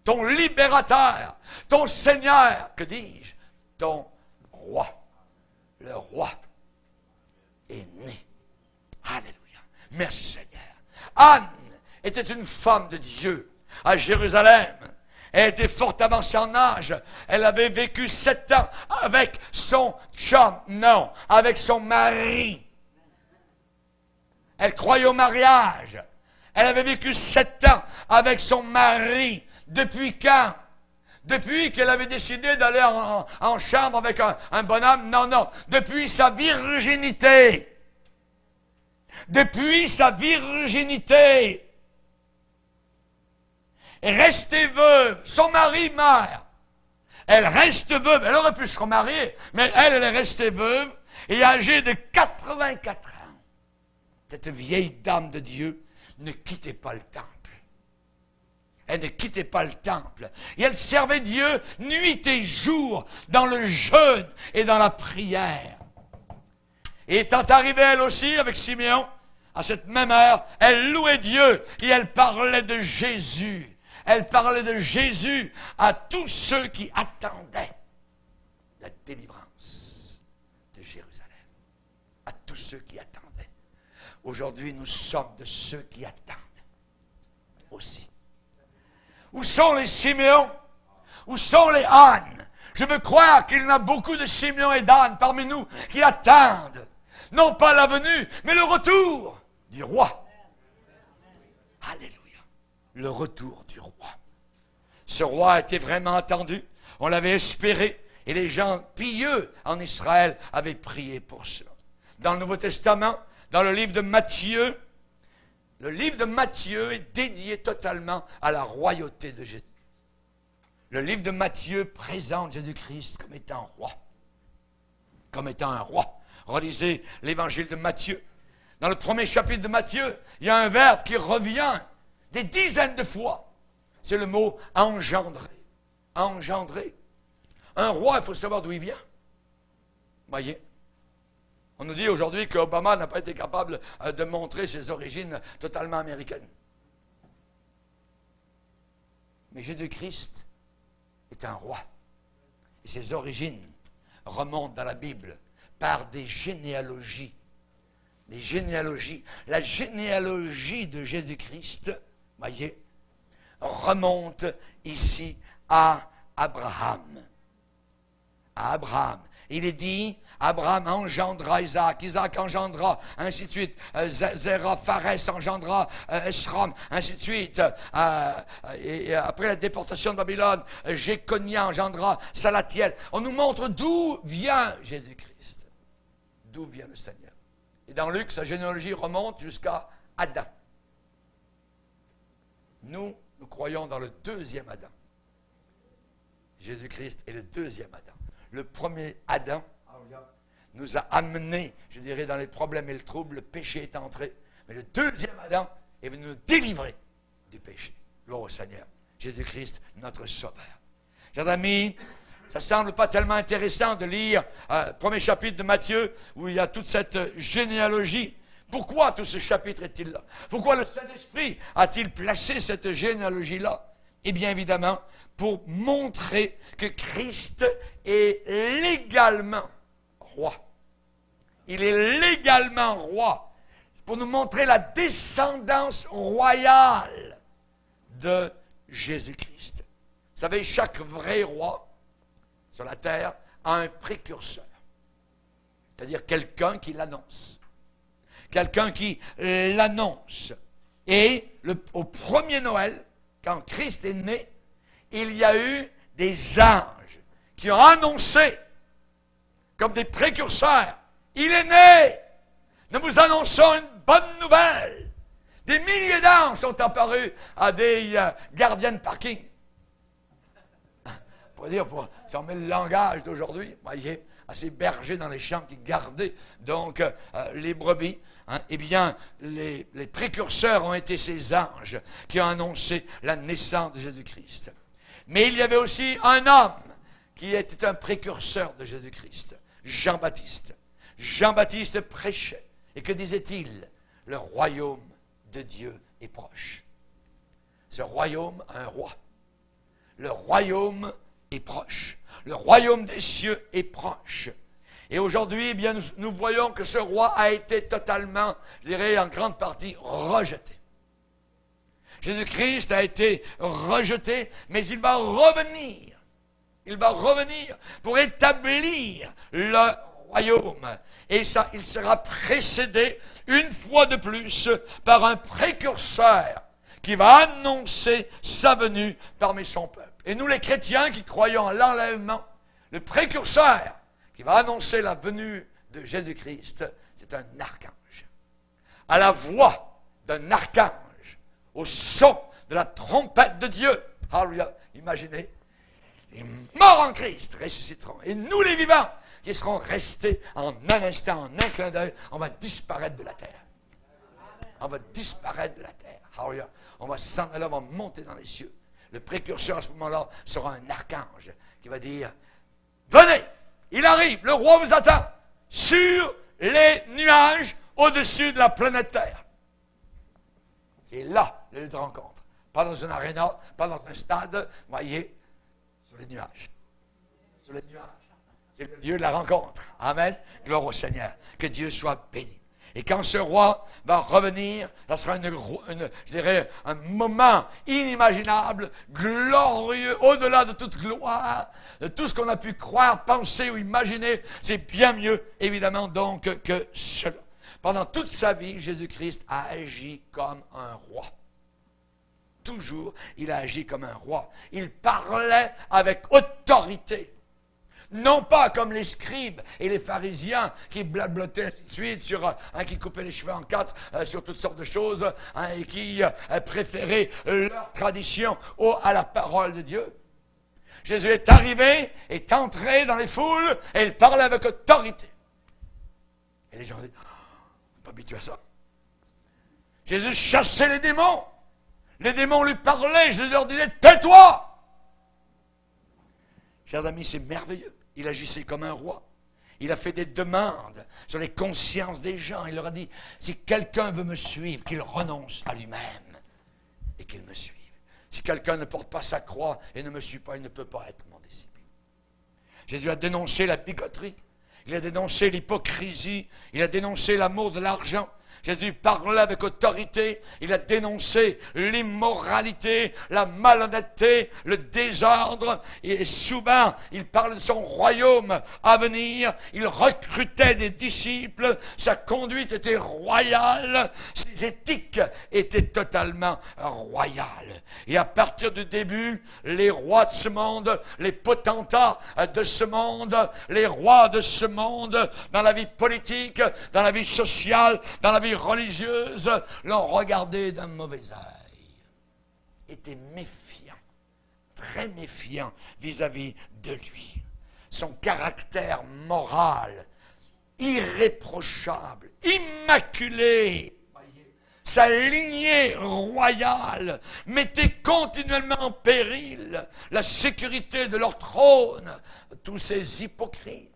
Ton libérateur, ton Seigneur, que dis-je? Ton roi. Le roi est né. Alléluia. Merci Seigneur. Anne était une femme de Dieu à Jérusalem. Elle était fort avancée en âge. Elle avait vécu 7 ans avec son chum, non, avec son mari. Elle croyait au mariage. Elle avait vécu 7 ans avec son mari. Depuis quand? Depuis qu'elle avait décidé d'aller en chambre avec un bonhomme? Non, non. Depuis sa virginité. Depuis sa virginité. Restée veuve. Son mari meurt. Elle reste veuve. Elle aurait pu se remarier, mais elle est restée veuve et âgée de 84 ans. Cette vieille dame de Dieu ne quittait pas le temple. Elle ne quittait pas le temple. Et elle servait Dieu nuit et jour dans le jeûne et dans la prière. Et étant arrivée elle aussi avec Siméon, à cette même heure, elle louait Dieu et elle parlait de Jésus. Elle parlait de Jésus à tous ceux qui attendaient la délivrance de Jérusalem. À tous ceux qui attendaient. Aujourd'hui, nous sommes de ceux qui attendent aussi. Où sont les Siméons? Où sont les Annes? Je veux croire qu'il y en a beaucoup de Siméons et d'Annes parmi nous qui attendent, non pas la venue, mais le retour du roi. Alléluia. Le retour du roi. Ce roi a été vraiment attendu. On l'avait espéré. Et les gens pieux en Israël avaient prié pour cela. Dans le Nouveau Testament, dans le livre de Matthieu, le livre de Matthieu est dédié totalement à la royauté de Jésus. Le livre de Matthieu présente Jésus-Christ comme étant roi. Comme étant un roi. Relisez l'évangile de Matthieu. Dans le premier chapitre de Matthieu, il y a un verbe qui revient des dizaines de fois. C'est le mot engendrer. Engendrer. Un roi, il faut savoir d'où il vient. Voyez. On nous dit aujourd'hui qu'Obama n'a pas été capable de montrer ses origines totalement américaines. Mais Jésus-Christ est un roi. Et ses origines remontent dans la Bible par des généalogies. Des généalogies. La généalogie de Jésus-Christ, voyez, remonte ici à Abraham. À Abraham. Il est dit, Abraham engendra Isaac, Isaac engendra, ainsi de suite, Zéra, Pharès engendra Esrom, ainsi de suite. Et après la déportation de Babylone, Jéconia engendra Salatiel. On nous montre d'où vient Jésus-Christ, d'où vient le Seigneur. Et dans Luc, sa généalogie remonte jusqu'à Adam. Nous croyons dans le deuxième Adam. Jésus-Christ est le deuxième Adam. Le premier Adam nous a amenés, je dirais, dans les problèmes et le trouble. Le péché est entré. Mais le deuxième Adam est venu nous délivrer du péché. Gloire au Seigneur. Jésus-Christ, notre Sauveur. Chers amis, ça ne semble pas tellement intéressant de lire le premier chapitre de Matthieu où il y a toute cette généalogie. Pourquoi tout ce chapitre est-il là? Pourquoi le Saint-Esprit a-t-il placé cette généalogie-là? Eh bien, évidemment, pour montrer que Christ est légalement roi. Il est légalement roi. C'est pour nous montrer la descendance royale de Jésus-Christ. Vous savez, chaque vrai roi sur la terre a un précurseur. C'est-à-dire quelqu'un qui l'annonce. Quelqu'un qui l'annonce. Et au premier Noël, quand Christ est né, il y a eu des anges qui ont annoncé, comme des précurseurs, il est né. Nous vous annonçons une bonne nouvelle. Des milliers d'anges sont apparus à des gardiens de parking. On pourrait dire, si on met le langage d'aujourd'hui, voyez, à ces bergers dans les champs qui gardaient donc les brebis, hein, eh bien, les précurseurs ont été ces anges qui ont annoncé la naissance de Jésus-Christ. Mais il y avait aussi un homme qui était un précurseur de Jésus-Christ, Jean-Baptiste. Jean-Baptiste prêchait. Et que disait-il? Le royaume de Dieu est proche. Ce royaume a un roi. Le royaume est proche. Le royaume des cieux est proche. Et aujourd'hui, eh bien, nous voyons que ce roi a été totalement, je dirais, en grande partie rejeté. Jésus-Christ a été rejeté, mais il va revenir. Il va revenir pour établir le royaume. Et ça, il sera précédé une fois de plus par un précurseur qui va annoncer sa venue parmi son peuple. Et nous, les chrétiens qui croyons à l'enlèvement, le précurseur qui va annoncer la venue de Jésus-Christ, c'est un archange. À la voix d'un archange, au son de la trompette de Dieu. Alléluia. Imaginez, les morts en Christ ressusciteront. Et nous, les vivants, qui seront restés en un instant, en un clin d'œil, on va disparaître de la terre. On va disparaître de la terre. Hallelujah. On va s'en aller, on va monter dans les cieux. Le précurseur à ce moment-là sera un archange qui va dire, venez, il arrive, le roi vous attend sur les nuages au-dessus de la planète Terre. C'est là le lieu de rencontre. Pas dans une aréna, pas dans un stade, voyez, sur les nuages. Sur les nuages. C'est le lieu de la rencontre. Amen. Gloire au Seigneur. Que Dieu soit béni. Et quand ce roi va revenir, ça sera je dirais, un moment inimaginable, glorieux, au-delà de toute gloire, de tout ce qu'on a pu croire, penser ou imaginer. C'est bien mieux, évidemment, donc, que cela. Pendant toute sa vie, Jésus-Christ a agi comme un roi. Toujours, il a agi comme un roi. Il parlait avec autorité. Non pas comme les scribes et les pharisiens qui blablotaient ainsi de suite, qui coupaient les cheveux en quatre, sur toutes sortes de choses, et qui préféraient leur tradition à la parole de Dieu. Jésus est arrivé, est entré dans les foules, et il parlait avec autorité. Et les gens disent, on n'est pas habitué à ça. Jésus chassait les démons. Les démons lui parlaient, Jésus leur disait, tais-toi. Chers amis, c'est merveilleux. Il agissait comme un roi. Il a fait des demandes sur les consciences des gens. Il leur a dit, si quelqu'un veut me suivre, qu'il renonce à lui-même et qu'il me suive. Si quelqu'un ne porte pas sa croix et ne me suit pas, il ne peut pas être mon disciple. Jésus a dénoncé la bigoterie. Il a dénoncé l'hypocrisie. Il a dénoncé l'amour de l'argent. Jésus parlait avec autorité, il a dénoncé l'immoralité, la malhonnêteté, le désordre, et souvent il parlait de son royaume à venir, il recrutait des disciples, sa conduite était royale, ses éthiques étaient totalement royales. Et à partir du début, les rois de ce monde, les potentats de ce monde, les rois de ce monde, dans la vie politique, dans la vie sociale, dans la vie religieuse, l'ont regardé d'un mauvais œil, étaient méfiants, très méfiants vis-à-vis de lui. Son caractère moral, irréprochable, immaculé, sa lignée royale mettait continuellement en péril la sécurité de leur trône, tous ces hypocrites.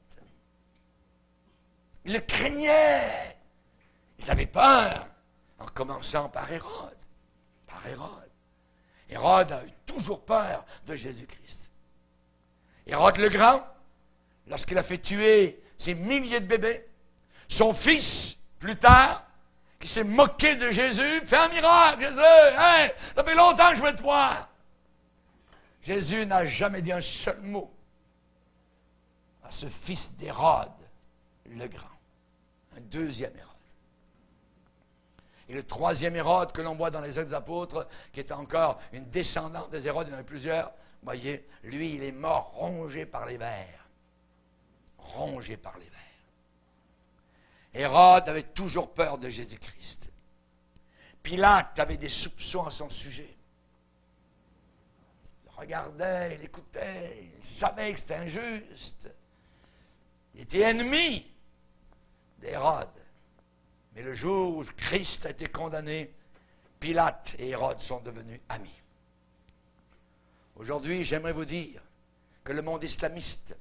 Ils le craignaient. Ils avaient peur, en commençant par Hérode. Par Hérode. Hérode a eu toujours peur de Jésus-Christ. Hérode le Grand, lorsqu'il a fait tuer ces milliers de bébés, son fils, plus tard, qui s'est moqué de Jésus, fait un miracle. Jésus, hey, ça fait longtemps que je veux te voir. Jésus n'a jamais dit un seul mot à ce fils d'Hérode le Grand. Un deuxième Hérode. Et le troisième Hérode que l'on voit dans les Actes des Apôtres, qui est encore une descendante des Hérodes, il y en a plusieurs, voyez, lui, il est mort rongé par les vers. Rongé par les vers. Hérode avait toujours peur de Jésus-Christ. Pilate avait des soupçons à son sujet. Il regardait, il écoutait, il savait que c'était injuste. Il était ennemi d'Hérode. Mais le jour où Christ a été condamné, Pilate et Hérode sont devenus amis. Aujourd'hui, j'aimerais vous dire que le monde islamiste,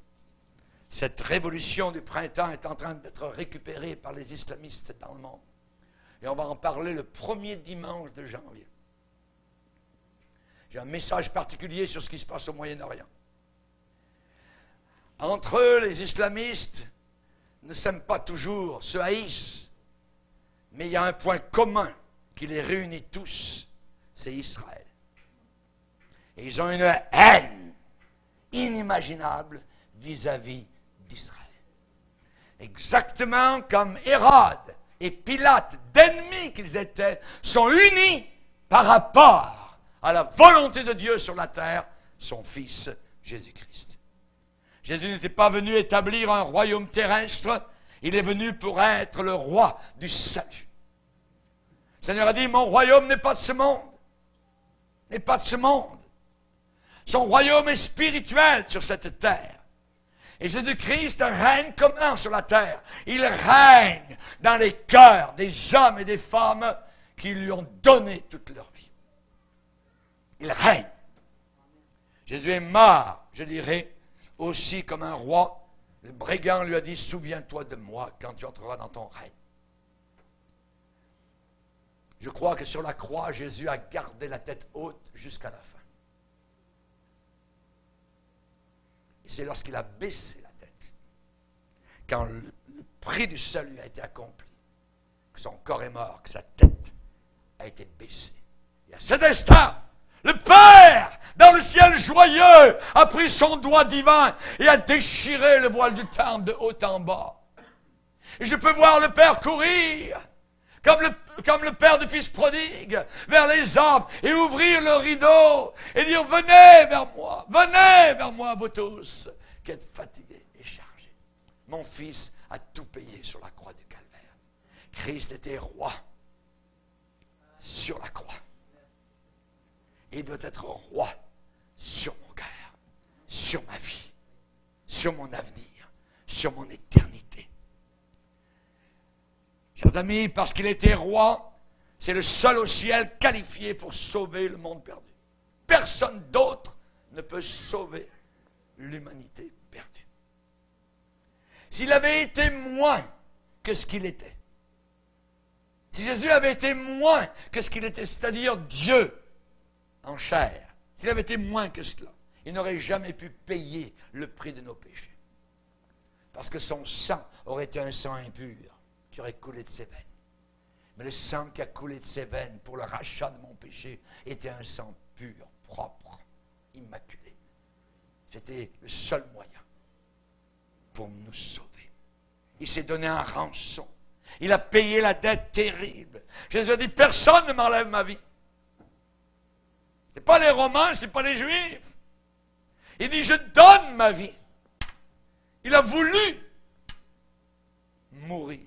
cette révolution du printemps est en train d'être récupérée par les islamistes dans le monde. Et on va en parler le premier dimanche de janvier. J'ai un message particulier sur ce qui se passe au Moyen-Orient. Entre eux, les islamistes ne s'aiment pas toujours, se haïssent. Mais il y a un point commun qui les réunit tous, c'est Israël. Et ils ont une haine inimaginable vis-à-vis d'Israël. Exactement comme Hérode et Pilate, d'ennemis qu'ils étaient, sont unis par rapport à la volonté de Dieu sur la terre, son Fils Jésus-Christ. Jésus n'était pas venu établir un royaume terrestre, il est venu pour être le roi du salut. Le Seigneur a dit, mon royaume n'est pas de ce monde. N'est pas de ce monde. Son royaume est spirituel sur cette terre. Et Jésus-Christ règne comment sur la terre? Il règne dans les cœurs des hommes et des femmes qui lui ont donné toute leur vie. Il règne. Jésus est mort, je dirais, aussi comme un roi. Le brigand lui a dit, souviens-toi de moi quand tu entreras dans ton règne. Je crois que sur la croix, Jésus a gardé la tête haute jusqu'à la fin. Et c'est lorsqu'il a baissé la tête, quand le prix du salut a été accompli, que son corps est mort, que sa tête a été baissée. Et à cet instant, le Père, dans le ciel joyeux, a pris son doigt divin et a déchiré le voile du temple de haut en bas. Et je peux voir le Père courir, comme le Père du Fils prodigue, vers les arbres et ouvrir le rideau et dire, venez vers moi, vous tous, qui êtes fatigués et chargés. Mon Fils a tout payé sur la croix du Calvaire. Christ était roi sur la croix. Et il doit être roi sur mon cœur, sur ma vie, sur mon avenir, sur mon éternité. Chers amis, parce qu'il était roi, c'est le seul au ciel qualifié pour sauver le monde perdu. Personne d'autre ne peut sauver l'humanité perdue. S'il avait été moins que ce qu'il était, si Jésus avait été moins que ce qu'il était, c'est-à-dire Dieu en chair, s'il avait été moins que cela, il n'aurait jamais pu payer le prix de nos péchés. Parce que son sang aurait été un sang impur qui aurait coulé de ses veines. Mais le sang qui a coulé de ses veines pour le rachat de mon péché était un sang pur, propre, immaculé. C'était le seul moyen pour nous sauver. Il s'est donné en rançon. Il a payé la dette terrible. Jésus a dit, personne ne m'enlève ma vie. Ce n'est pas les Romains, ce n'est pas les Juifs. Il dit, je donne ma vie. Il a voulu mourir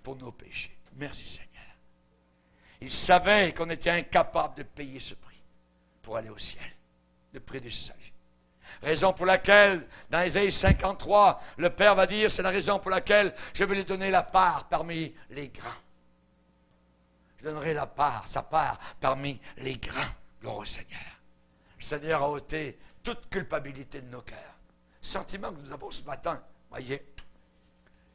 pour nos péchés. Merci Seigneur. Il savait qu'on était incapable de payer ce prix pour aller au ciel, le prix du salut. Raison pour laquelle, dans Ésaïe 53, le Père va dire, c'est la raison pour laquelle je vais lui donner la part parmi les grands. Je donnerai la part, sa part parmi les grands. Gloire au Seigneur. Le Seigneur a ôté toute culpabilité de nos cœurs. Sentiment que nous avons ce matin, voyez.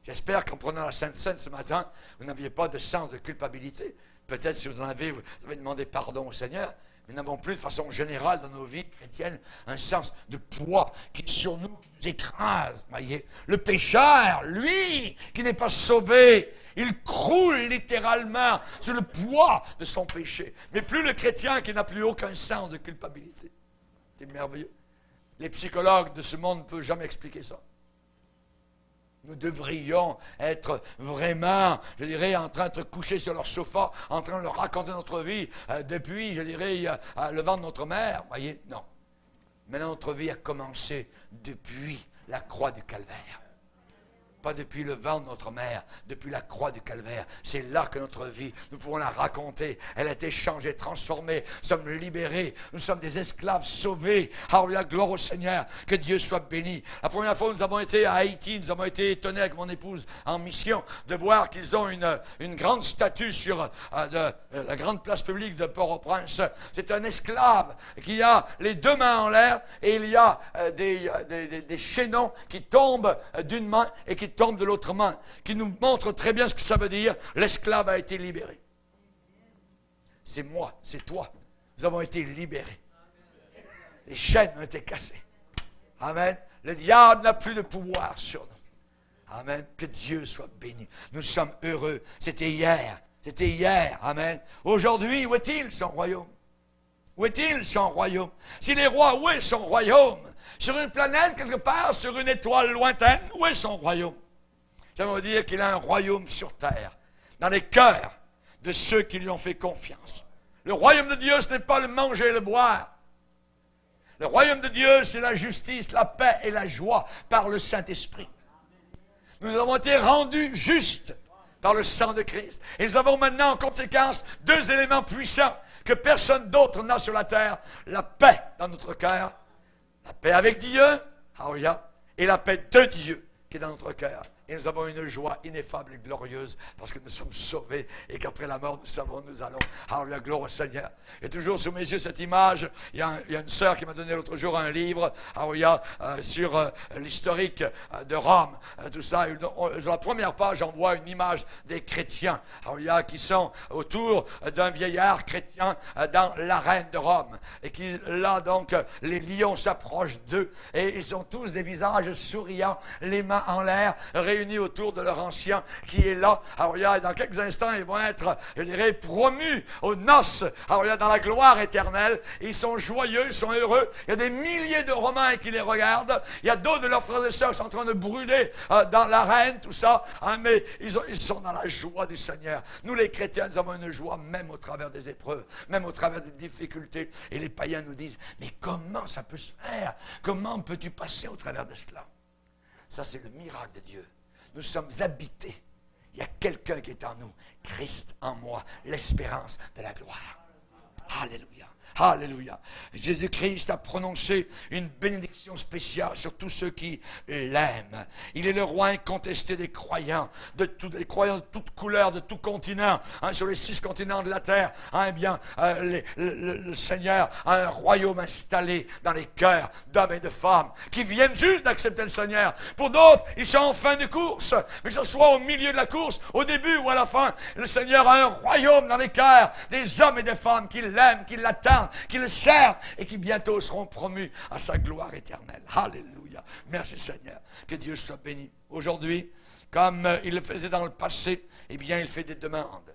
J'espère qu'en prenant la Sainte Seine ce matin, vous n'aviez pas de sens de culpabilité. Peut-être si vous en avez, vous avez demandé pardon au Seigneur. Mais nous n'avons plus de façon générale dans nos vies chrétiennes un sens de poids qui est sur nous, qui nous écrase. Voyez. Le pécheur, lui, qui n'est pas sauvé, il croule littéralement sur le poids de son péché. Mais plus le chrétien qui n'a plus aucun sens de culpabilité. C'est merveilleux. Les psychologues de ce monde ne peuvent jamais expliquer ça. Nous devrions être vraiment, je dirais, en train de coucher sur leur sofa, en train de leur raconter notre vie depuis, je dirais, le ventre de notre mère. Voyez, non. Mais notre vie a commencé depuis la croix du Calvaire. Pas depuis le ventre de notre mère, depuis la croix du Calvaire. C'est là que notre vie, nous pouvons la raconter. Elle a été changée, transformée. Nous sommes libérés. Nous sommes des esclaves sauvés. Alléluia, gloire au Seigneur. Que Dieu soit béni. La première fois, nous avons été à Haïti. Nous avons été étonnés avec mon épouse en mission de voir qu'ils ont une grande statue sur la grande place publique de Port-au-Prince. C'est un esclave qui a les deux mains en l'air et il y a des chaînons qui tombent d'une main et qui tombe de l'autre main, qui nous montre très bien ce que ça veut dire. L'esclave a été libéré. C'est moi, c'est toi. Nous avons été libérés. Les chaînes ont été cassées. Amen. Le diable n'a plus de pouvoir sur nous. Amen. Que Dieu soit béni. Nous sommes heureux. C'était hier. C'était hier. Amen. Aujourd'hui, où est-il son royaume? Où est-il son royaume? S'il est roi, où est son royaume? Sur une planète, quelque part, sur une étoile lointaine, où est son royaume? J'aimerais dire qu'il a un royaume sur terre, dans les cœurs de ceux qui lui ont fait confiance. Le royaume de Dieu, ce n'est pas le manger et le boire. Le royaume de Dieu, c'est la justice, la paix et la joie par le Saint-Esprit. Nous avons été rendus justes par le sang de Christ. Et nous avons maintenant, en conséquence, deux éléments puissants que personne d'autre n'a sur la terre. La paix dans notre cœur, la paix avec Dieu, et la paix de Dieu qui est dans notre cœur. Et nous avons une joie ineffable et glorieuse parce que nous sommes sauvés et qu'après la mort, nous savons nous allons. Alléluia, gloire au Seigneur. Et toujours sous mes yeux cette image, il y a une sœur qui m'a donné l'autre jour un livre sur l'historique de Rome. Tout ça. Sur la première page, on voit une image des chrétiens qui sont autour d'un vieillard chrétien dans l'arène de Rome. Et qui, là, donc, les lions s'approchent d'eux et ils ont tous des visages souriants, les mains en l'air, réunis autour de leur ancien qui est là. Alors, dans quelques instants, ils vont être, je dirais, promus aux noces, alors, dans la gloire éternelle. Ils sont joyeux, ils sont heureux. Il y a des milliers de Romains qui les regardent. Il y a d'autres de leurs frères et sœurs qui sont en train de brûler dans l'arène, tout ça. Mais ils sont dans la joie du Seigneur. Nous, les chrétiens, nous avons une joie même au travers des épreuves, même au travers des difficultés. Et les païens nous disent, mais comment ça peut se faire? Comment peux-tu passer au travers de cela? Ça, c'est le miracle de Dieu. Nous sommes habités. Il y a quelqu'un qui est en nous. Christ en moi, l'espérance de la gloire. Alléluia. Alléluia. Jésus-Christ a prononcé une bénédiction spéciale sur tous ceux qui l'aiment. Il est le roi incontesté des croyants, de toutes couleurs, de tout continent, sur les 6 continents de la terre. Le Seigneur a un royaume installé dans les cœurs d'hommes et de femmes qui viennent juste d'accepter le Seigneur. Pour d'autres, ils sont en fin de course, mais que ce soit au milieu de la course, au début ou à la fin, le Seigneur a un royaume dans les cœurs des hommes et des femmes qui l'aiment, qui l'attendent, qui le servent et qui bientôt seront promus à sa gloire éternelle. Alléluia. Merci Seigneur. Que Dieu soit béni. Aujourd'hui, comme il le faisait dans le passé, eh bien, il fait des demandes.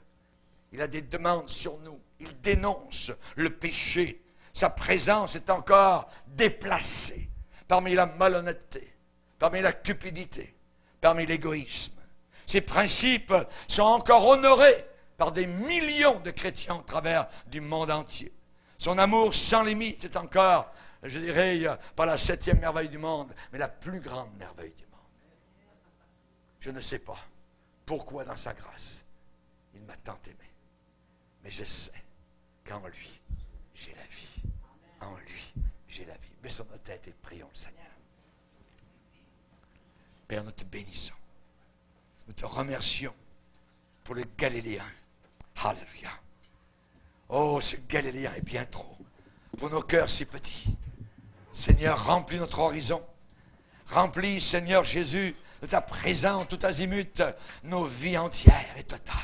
Il a des demandes sur nous. Il dénonce le péché. Sa présence est encore déplacée parmi la malhonnêteté, parmi la cupidité, parmi l'égoïsme. Ces principes sont encore honorés par des millions de chrétiens au travers du monde entier. Son amour sans limite est encore, je dirais, pas la 7e merveille du monde, mais la plus grande merveille du monde. Je ne sais pas pourquoi dans sa grâce, il m'a tant aimé. Mais je sais qu'en lui, j'ai la vie. En lui, j'ai la vie. Baissons nos têtes et prions le Seigneur. Père, nous te bénissons. Nous te remercions pour le Galiléen. Alléluia. Oh, ce Galiléen est bien trop pour nos cœurs si petits. Seigneur, remplis notre horizon. Remplis, Seigneur Jésus, de ta présence tout azimut, nos vies entières et totales.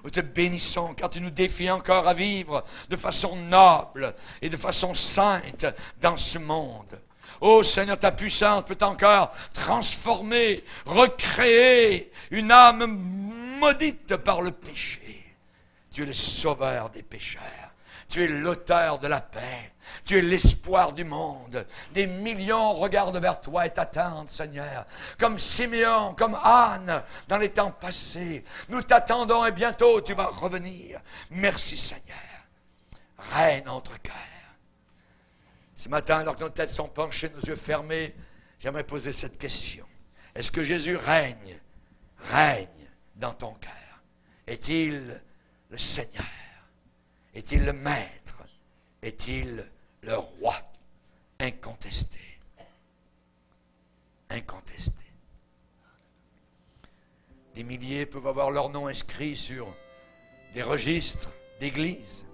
Nous te bénissons car tu nous défies encore à vivre de façon noble et de façon sainte dans ce monde. Oh Seigneur, ta puissance peut encore transformer, recréer une âme maudite par le péché. Tu es le sauveur des pécheurs. Tu es l'auteur de la paix. Tu es l'espoir du monde. Des millions regardent vers toi et t'attendent, Seigneur. Comme Siméon, comme Anne, dans les temps passés. Nous t'attendons et bientôt tu vas revenir. Merci, Seigneur. Règne entre cœurs. Ce matin, alors que nos têtes sont penchées, nos yeux fermés, j'aimerais poser cette question. Est-ce que Jésus règne dans ton cœur? Est-il le Seigneur? Est-il le Maître? Est-il le Roi? Incontesté. Incontesté. Des milliers peuvent avoir leur nom inscrit sur des registres d'église,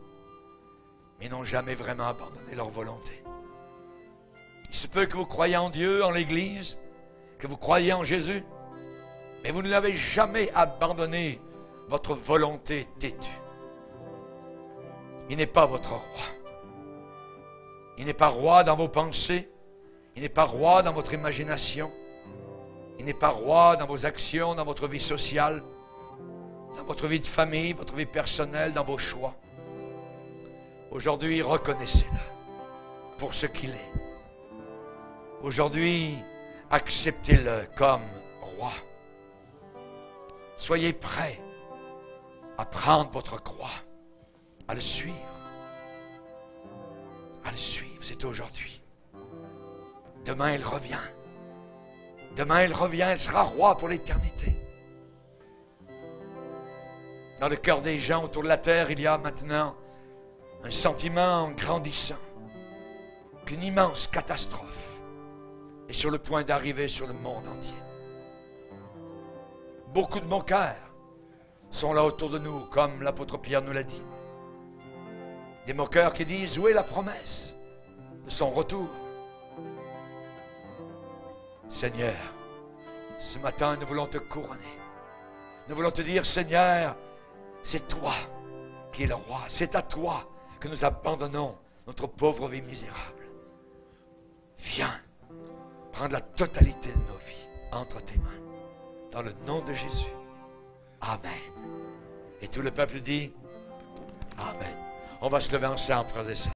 mais n'ont jamais vraiment abandonné leur volonté. Il se peut que vous croyez en Dieu, en l'Église, que vous croyez en Jésus, mais vous ne l'avez jamais abandonné votre volonté têtue. Il n'est pas votre roi. Il n'est pas roi dans vos pensées. Il n'est pas roi dans votre imagination. Il n'est pas roi dans vos actions, dans votre vie sociale, dans votre vie de famille, votre vie personnelle, dans vos choix. Aujourd'hui, reconnaissez-le pour ce qu'il est. Aujourd'hui, acceptez-le comme roi. Soyez prêts à prendre votre croix, à le suivre. À le suivre, c'est aujourd'hui. Demain, il revient. Demain, il revient, il sera roi pour l'éternité. Dans le cœur des gens autour de la terre, il y a maintenant un sentiment grandissant qu'une immense catastrophe est sur le point d'arriver sur le monde entier. beaucoup de moqueurs sont là autour de nous, comme l'apôtre Pierre nous l'a dit. Des moqueurs qui disent, où est la promesse de son retour? Seigneur, ce matin, nous voulons te couronner. Nous voulons te dire, Seigneur, c'est toi qui es le roi. C'est à toi que nous abandonnons notre pauvre vie misérable. Viens prendre la totalité de nos vies entre tes mains. Dans le nom de Jésus. Amen. Et tout le peuple dit, Amen. On va se lever ensemble, frères et sœurs.